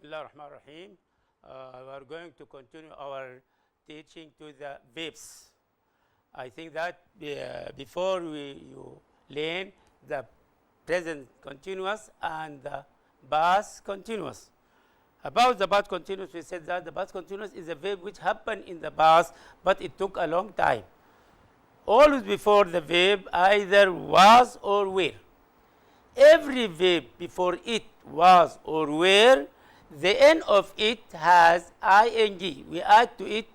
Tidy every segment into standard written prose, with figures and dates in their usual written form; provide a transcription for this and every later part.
Bismillah ar-Rahman ar-Rahim. We are going to continue our teaching to the verbs. I think that before you learn the present continuous and the past continuous. About the past continuous, we said that the past continuous is a verb which happened in the past, but it took a long time. Always before the verb either was or were. Every verb before it was or were, the end of it has ing. We add to it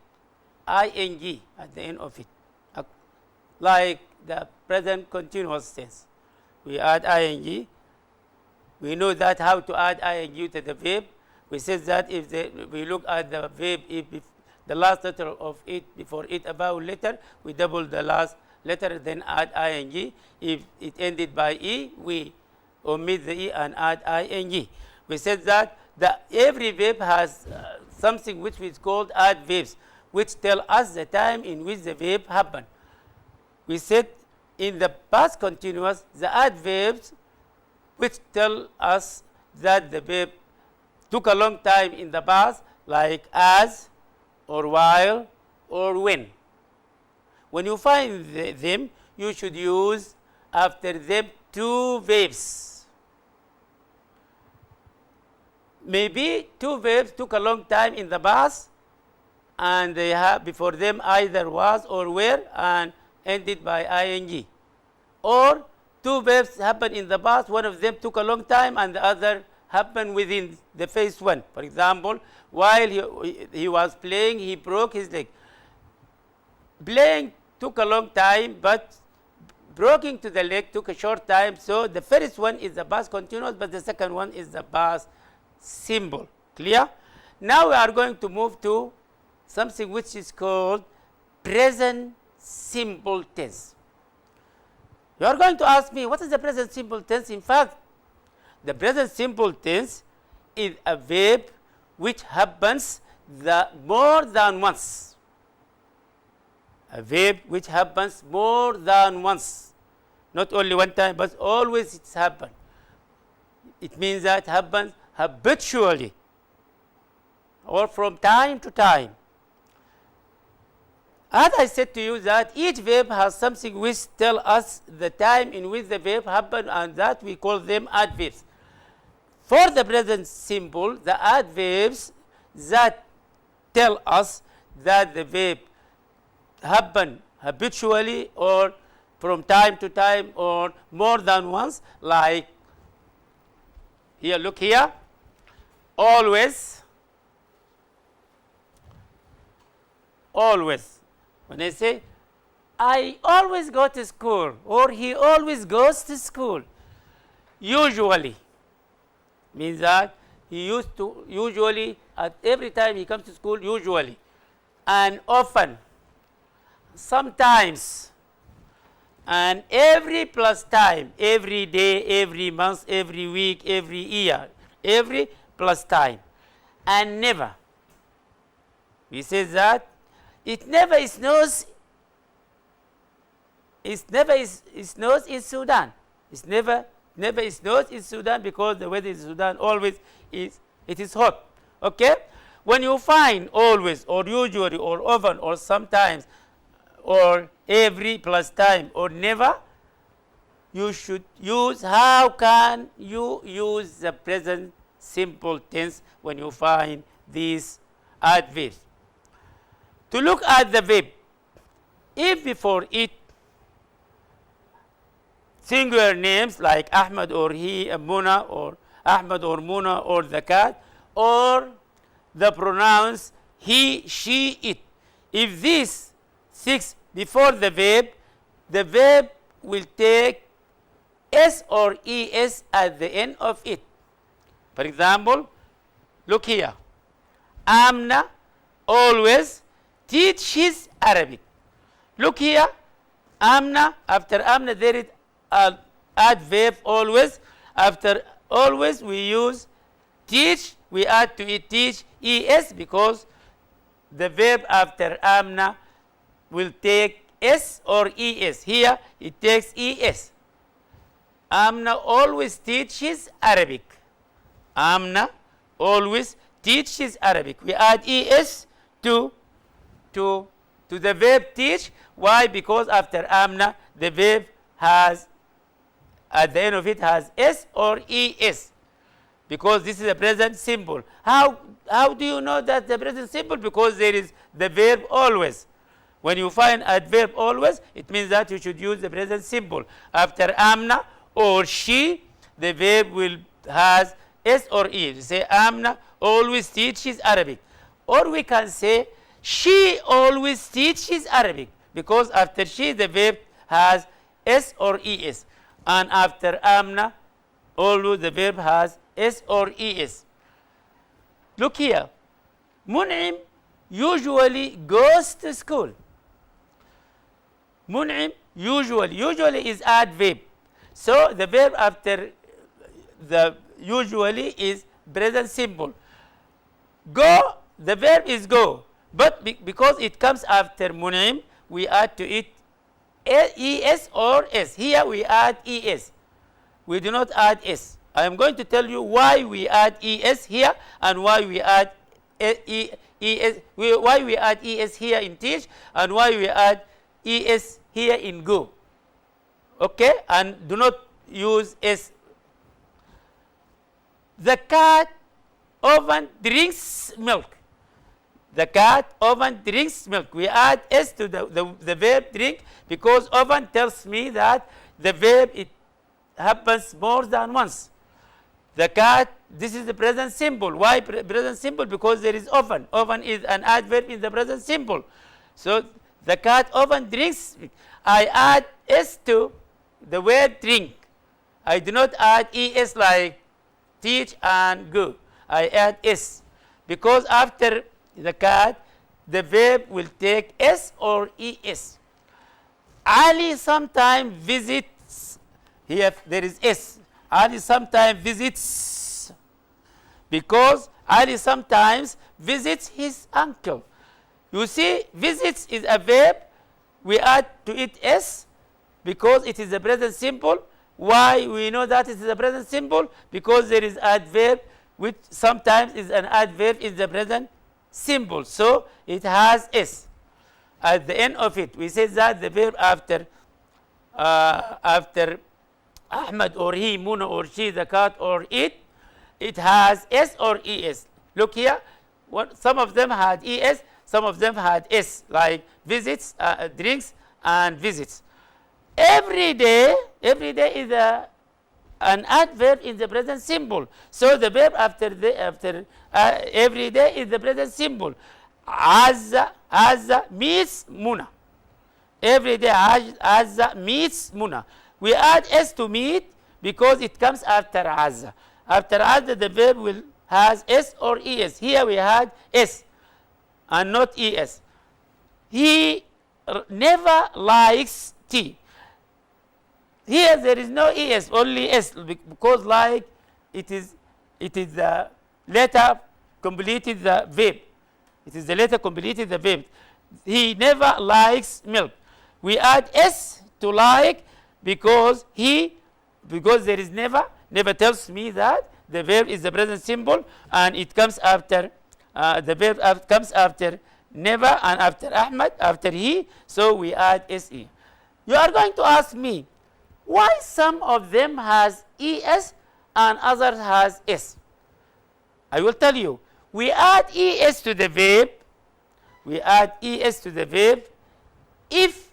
ing at the end of it, like the present continuous tense. We add ing. We know that how to add ing to the verb. We said that if we look at the verb, if the last letter of it before it a vowel letter, we double the last letter, then add ing. If it ended by e, we omit the e and add ing. We said that every verb has something which is called adverbs, which tell us the time in which the verb happened. We said in the past continuous, the adverbs which tell us that the verb took a long time in the past, like as, or while, or when. When you find them, you should use after them two verbs. Maybe two verbs took a long time in the past, and they have before them either was or were and ended by ing. Or two verbs happened in the past, one of them took a long time and the other happened within the first one. For example, while he was playing, he broke his leg. Playing took a long time, but breaking to the leg took a short time. So the first one is the past continuous, but the second one is the past simple. Clear? Now we are going to move to something which is called present simple tense. You are going to ask me, what is the present simple tense? In fact, the present simple tense is a verb which happens more than once. A verb which happens more than once. Not only one time, but always it's happened. It means that it happens habitually or from time to time. As I said to you that each verb has something which tell us the time in which the verb happened, and that we call them adverbs. For the present simple, the adverbs that tell us that the verb happened habitually or from time to time or more than once, like here, look here, always, always. When I say, I always go to school, or he always goes to school, usually means that he used to, usually, at every time he comes to school, usually, and often, sometimes, and every plus time, every day, every month, every week, every year, every plus time, and never. We say that it never snows. It never snows in Sudan. It never snows in Sudan because the weather in Sudan always is hot. Okay? When you find always or usually or often or sometimes or every plus time or never, you should use, how can you use the present simple tense when you find these adverbs? To look at the verb, if before it singular names like Ahmad or he, Muna, or Ahmad or Muna, or the cat, or the pronouns he, she, it. If these six before the verb will take s or es at the end of it. For example, look here. Amna always teaches Arabic. Look here. Amna, after Amna there is an adverb always. After always we use teach, we add to it teach es because the verb after Amna will take s or es. Here it takes es. Amna always teaches Arabic. Amna always teaches Arabic. We add es to the verb teach. Why? Because after amna, the verb has, at the end of it, has s or es. Because this is a present simple. How do you know that the present simple? Because there is the verb always. When you find adverb always, it means that you should use the present simple. After amna or she, the verb will has s or e. You say amna always teaches Arabic. Or we can say she always teaches Arabic. Because after she, the verb has s or es. And after amna, always the verb has s or es. Look here. Mun'im usually goes to school. Mun'im usually is adverb. So the verb after the usually is present simple. Go, the verb is go. But because it comes after mun'im, we add to it es or s. Here we add es. We do not add s. I am going to tell you why we add es here and why we add why we add es here in teach and why we add es here in go. Okay? And do not use s. The cat often drinks milk. The cat often drinks milk. We add s to the verb drink because often tells me that the verb it happens more than once. The cat, this is the present simple. Why present simple? Because there is often. Often is an adverb in the present simple. So the cat often drinks. I add s to the word drink. I do not add es like teach and go. I add s. Because after the cat, the verb will take s or es. Ali sometimes visits. Here there is s. Ali sometimes visits. Because Ali sometimes visits his uncle. You see, visits is a verb. We add to it s because it is a present simple. Why we know that it is a present simple? Because there is adverb which sometimes is an adverb in the present simple. So it has s. At the end of it, we say that the verb after Ahmad or he, Muna or she, the cat or it has s or es. Look here, some of them had es, some of them had s, like visits, drinks, and visits. Every day is an adverb in the present simple. So the verb after every day is the present simple. Azza meets Muna. Every day Azza meets Muna. We add s to meet because it comes after Azza. After Azza, the verb will has s or es. Here we had s and not es. He never likes tea. Here there is no es, only s, because like it is the letter completed the verb. It is the letter completed the verb. He never likes milk. We add s to like because there is never tells me that the verb is the present simple and it comes after the verb comes after never and after Ahmad, after he, so we add se. You are going to ask me why some of them has es and others has s. I will tell you. We add es to the verb. We add es to the verb if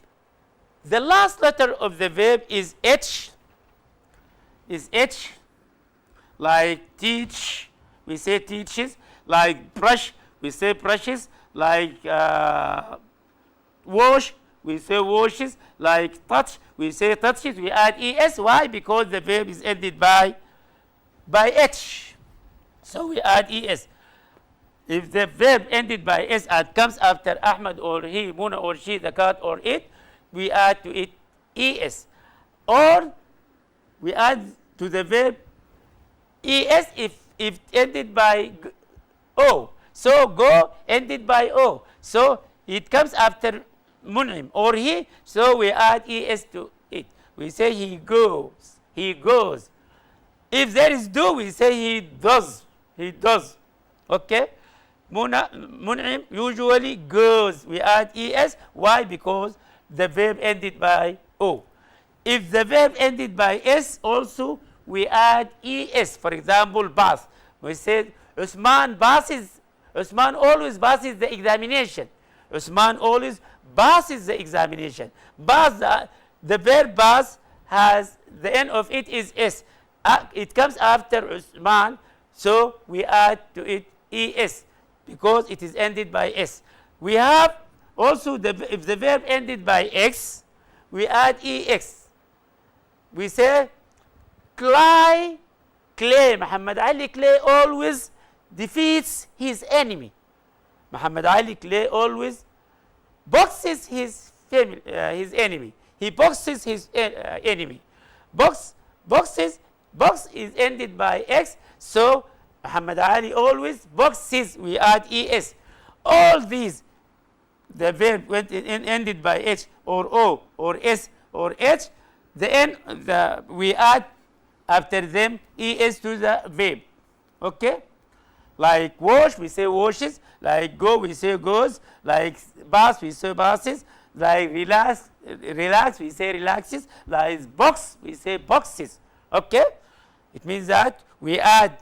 the last letter of the verb is h, like teach, we say teaches, like brush, we say brushes, like wash, we say washes, like touch, we say touches. We add es. Why? Because the verb is ended by h. So we add es. If the verb ended by s and comes after Ahmad or he, Muna or she, the cat or it, we add to it es. Or we add to the verb es if ended by o. So go ended by o. So it comes after Mun'im or he, so we add es to it. We say he goes. He goes. If there is do, we say he does. he does. Okay? Mun'im usually goes. We add es. Why? Because the verb ended by o. If the verb ended by s also, we add es. For example, bath. We said Usman always passes the examination. Usman always passes the examination. The verb pass has the end of it is s. It comes after Usman, so we add to it es because it is ended by s. We have also if the verb ended by x, we add ex. We say Clay, Muhammad Ali Clay always defeats his enemy. Muhammad Ali Clay always boxes his enemy. He boxes his enemy. Box is ended by x, so Muhammad Ali always boxes. We add es. All these, the verb ended by h or o or s or h, we add after them es to the verb. Okay? Like wash, we say washes. Like go, we say goes. Like bath, we say basses. Like relax, we say relaxes. Like box, we say boxes. Okay? It means that we add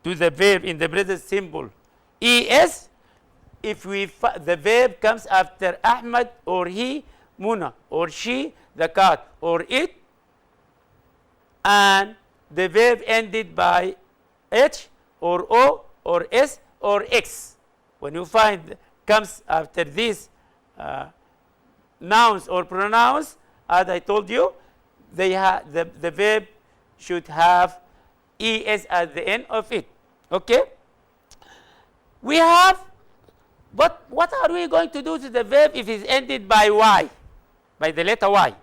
to the verb in the present simple es if the verb comes after Ahmad or he, Muna or she, the cat or it, and the verb ended by h or o or s or x. When you find comes after these nouns or pronouns, as I told you, the verb should have es at the end of it. Okay? We have, but what are we going to do to the verb if it's ended by y, by the letter y?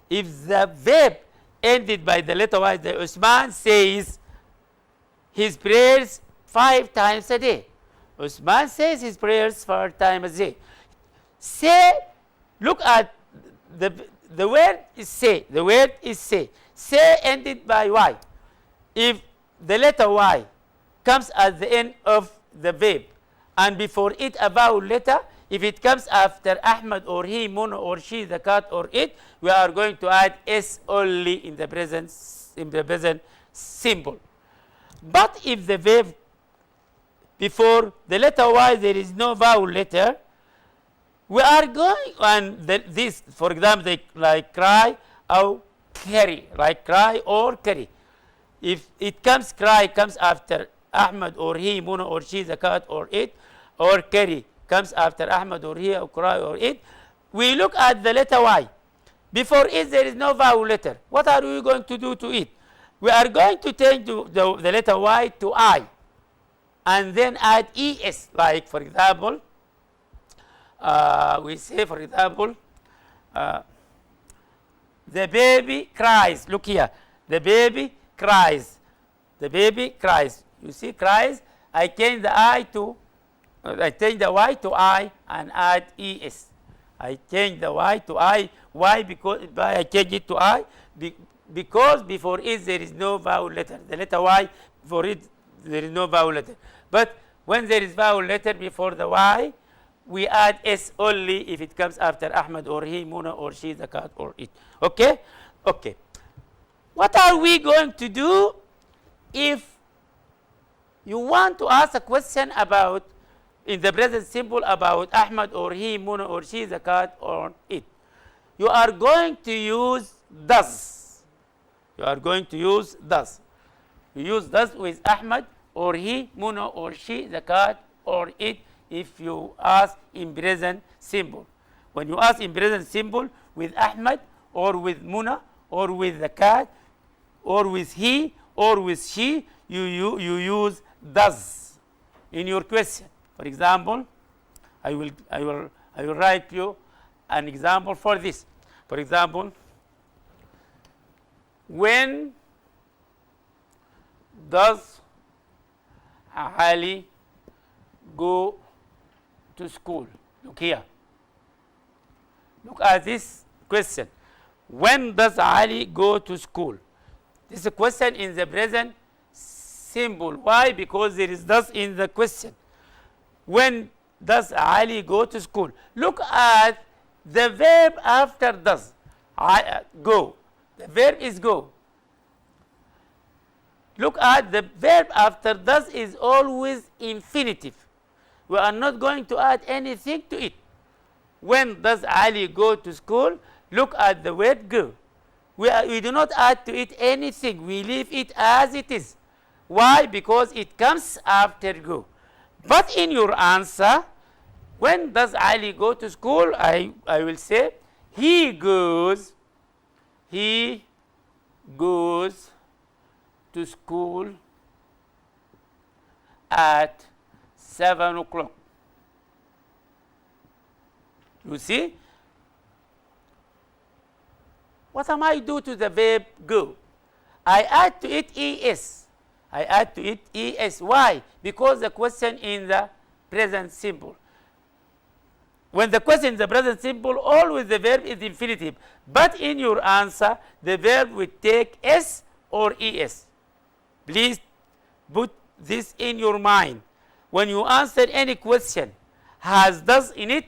If the verb ended by the letter y, the Usman says his prayers 5 times a day. Usman says his prayers 5 times a day. Say, look at the word is say. The word is say. Say ended by y. If the letter y comes at the end of the verb and before it a vowel letter, if it comes after Ahmad or he, Muna or she, the cat or it, we are going to add s only in the present simple. But if the verb before the letter y there is no vowel letter, we are going on this, for example, like cry or carry, like cry or carry. If it comes, cry comes after Ahmad or he, Muna or she, the cat or it, or carry comes after Ahmad or he, or cry or it, we look at the letter y. Before it there is no vowel letter. What are we going to do to it? We are going to change the letter y to I and then add es. Like for example, we say for example, the baby cries. Look here, the baby cries. The baby cries. You see cries, I change the y to I and add es. I change the y to I. Why? Because I change it to I because before it there is no vowel letter. The letter y before it there is no vowel letter. But when there is vowel letter before the y, we add s only if it comes after Ahmad or he, Muna or she, the cat or it. Okay? Okay. What are we going to do if you want to ask a question about, in the present simple, about Ahmad or he, Muna or she, the cat or it? You are going to use does. You are going to use does. You use does with Ahmad or he, Muna or she, the cat or it if you ask in present simple. When you ask in present simple with Ahmad or with Muna or with the cat or with he or with she, you use does in your question. For example, I will write you an example for this. For example, when does Ali go to school? Look here. Look at this question. When does Ali go to school? This is a question in the present simple. Why? Because there is does in the question. When does Ali go to school? Look at the verb after does. Go. The verb is go. Look at the verb after does is always infinitive. We are not going to add anything to it. When does Ali go to school? Look at the word go. We do not add to it anything. We leave it as it is. Why? Because it comes after go. But in your answer, when does Ali go to school? I will say he goes to school at 7 o'clock. You see? What am I do to the verb go? I add to it es. I add to it es. Why? Because the question in the present simple. When the question in the present simple, always the verb is infinitive. But in your answer, the verb will take s or es. Please put this in your mind. When you answer any question, has does in it,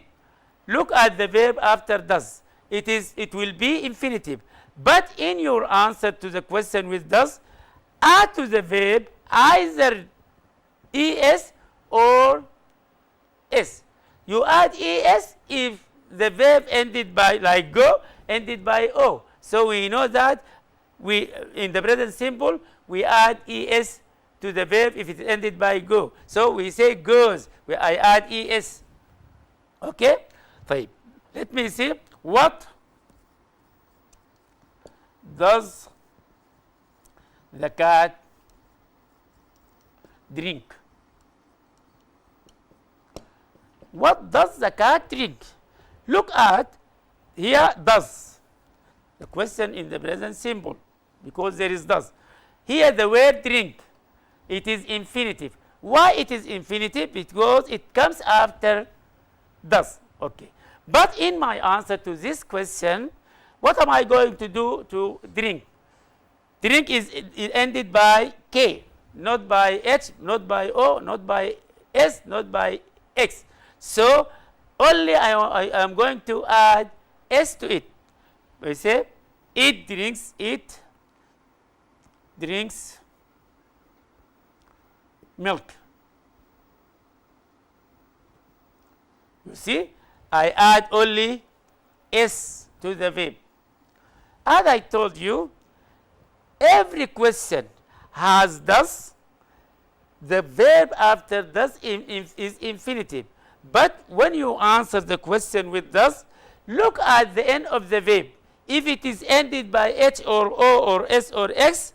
look at the verb after does. It will be infinitive. But in your answer to the question with does, add to the verb either es or s. You add es if the verb ended by, like go, ended by o. So we know that in the present simple, we add es to the verb if it ended by go. So we say goes. I add es. Okay? طيب. Let me see. What does the cat drink? What does the cat drink? Look at here does. The question in the present simple because there is does. Here the word drink. It is infinitive. Why it is infinitive? Because it comes after does. Okay. But in my answer to this question, what am I going to do to drink? Drink is ended by K, not by H, not by O, not by S, not by X. So only I am going to add S to it. We say it drinks milk. You see, I add only S to the verb. As I told you, every question has does. The verb after does is infinitive. But when you answer the question with does, look at the end of the verb. If it is ended by H or O or S or X,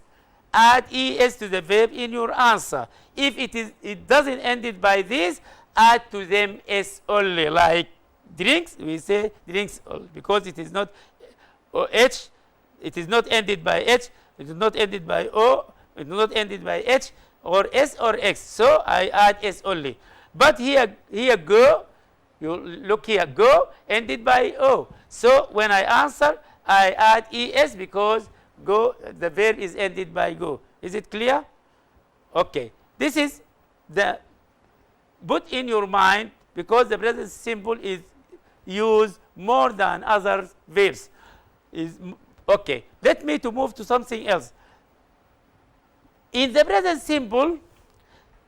add es to the verb in your answer. If it doesn't end it by this, add to them s only. Like drinks, we say drinks only because it is not H, it is not ended by H, it is not ended by O, it is not ended by H or S or X. So I add s only. But here go, you look here, go ended by O. So when I answer, I add es because go, the verb is ended by go. Is it clear? Okay. This is the put in your mind because the present simple is used more than other verbs. Okay. Let me to move to something else. In the present simple,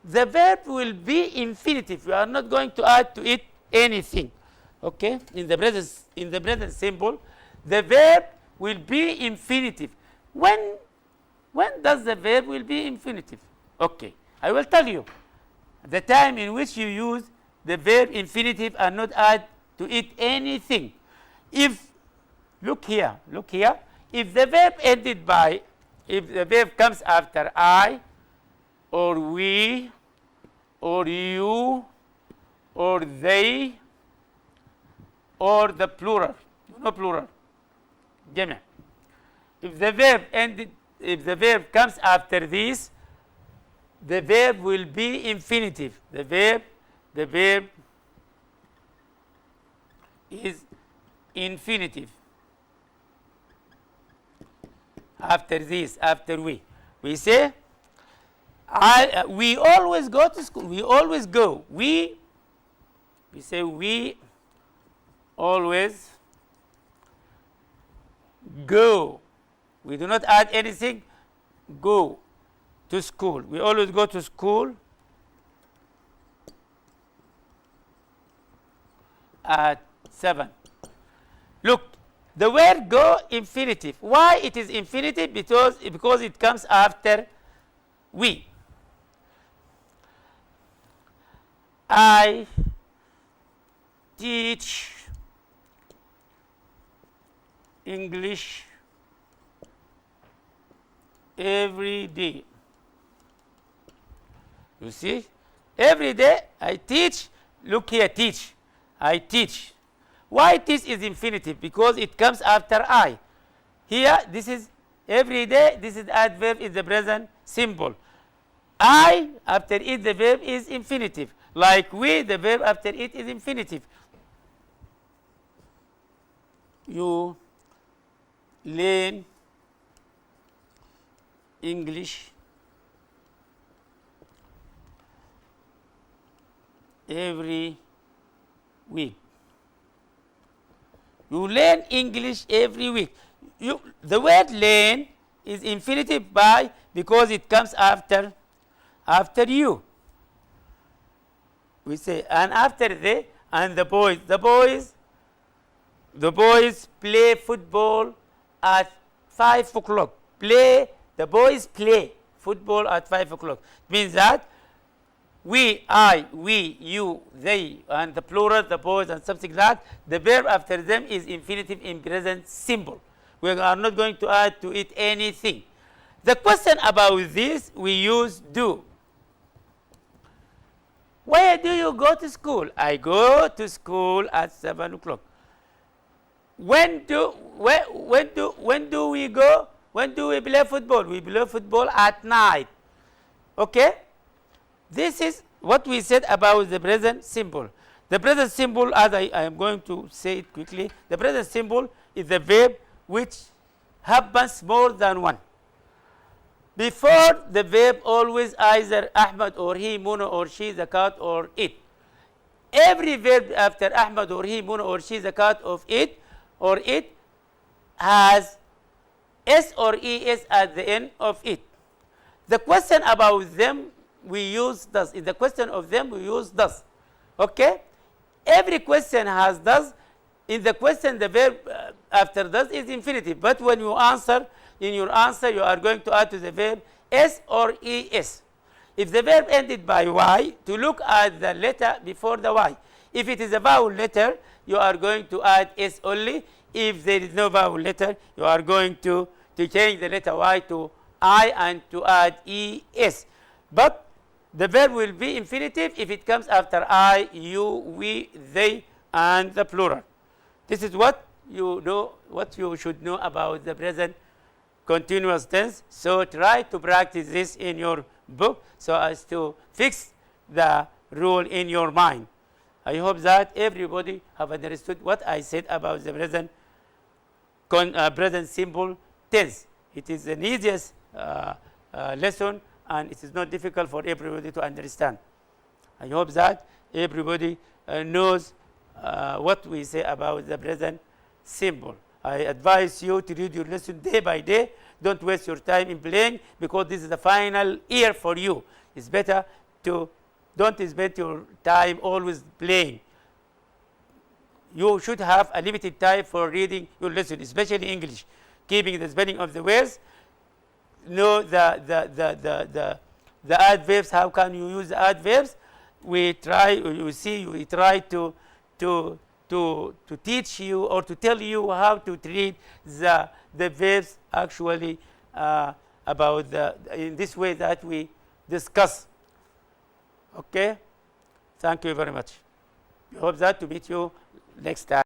the verb will be infinitive. We are not going to add to it anything. Okay? In the present simple, the verb will be infinitive. When does the verb will be infinitive? Okay. I will tell you. The time in which you use the verb infinitive and not add to it anything. Look here. If the verb ended by, if the verb comes after I, or we, or you, or they, or the plural, no plural, جميع. If the verb comes after this, the verb will be infinitive. The verb is infinitive. After this, after we say, we always go to school. We always go. We say we always go. We do not add anything. Go to school. We always go to school at 7. Look, the word go infinitive. Why it is infinitive? Because it comes after we. I teach English every day. You see? Every day I teach. Look here, teach. I teach. Why teach is infinitive? Because it comes after I. Here, this is every day. This is adverb is the present simple. I, after it, the verb is infinitive. Like we, the verb after it is infinitive. You learn English every week. You learn English every week. The word learn is infinitive because it comes after you. We say, and after the, and the boys. The boys play football at 5 o'clock. The boys play football at 5 o'clock. Means that we, I, we, you, they, and the plural, the boys, and something like that, the verb after them is infinitive in present simple. We are not going to add to it anything. The question about this, we use do. Where do you go to school? I go to school at 7 o'clock. When do we go? When do we play football? We play football at night. Okay? This is what we said about the present simple. The present simple, as I am going to say it quickly, the present simple is the verb which happens more than one. Before the verb, always either Ahmad or he, Muna or she, the cat or it. Every verb after Ahmad or he, Muna or she, the cat of it or it has S or ES at the end of it. The question about them, we use does. In the question of them, we use does. Okay? Every question has does. In the question, the verb after does is infinitive. But when you answer, in your answer, you are going to add to the verb S or ES. If the verb ended by Y, to look at the letter before the Y. If it is a vowel letter, you are going to add S only. If there is no vowel letter, you are going to change the letter Y to I and to add ES. But the verb will be infinitive if it comes after I, you, we, they, and the plural. This is what you know, what you should know about the present continuous tense. So try to practice this in your book so as to fix the rule in your mind. I hope that everybody have understood what I said about the present simple tense. It is the easiest lesson, and it is not difficult for everybody to understand. I hope that everybody knows what we say about the present simple. I advise you to read your lesson day by day. Don't waste your time in playing, because this is the final year for you. It's better to don't spend your time always playing. You should have a limited time for reading your lesson, especially English. Keeping the spelling of the words, know the adverbs. How can you use the adverbs? We try to teach you or to tell you how to treat the verbs actually about in this way that we discuss. Okay? Thank you very much. We hope that to meet you next time.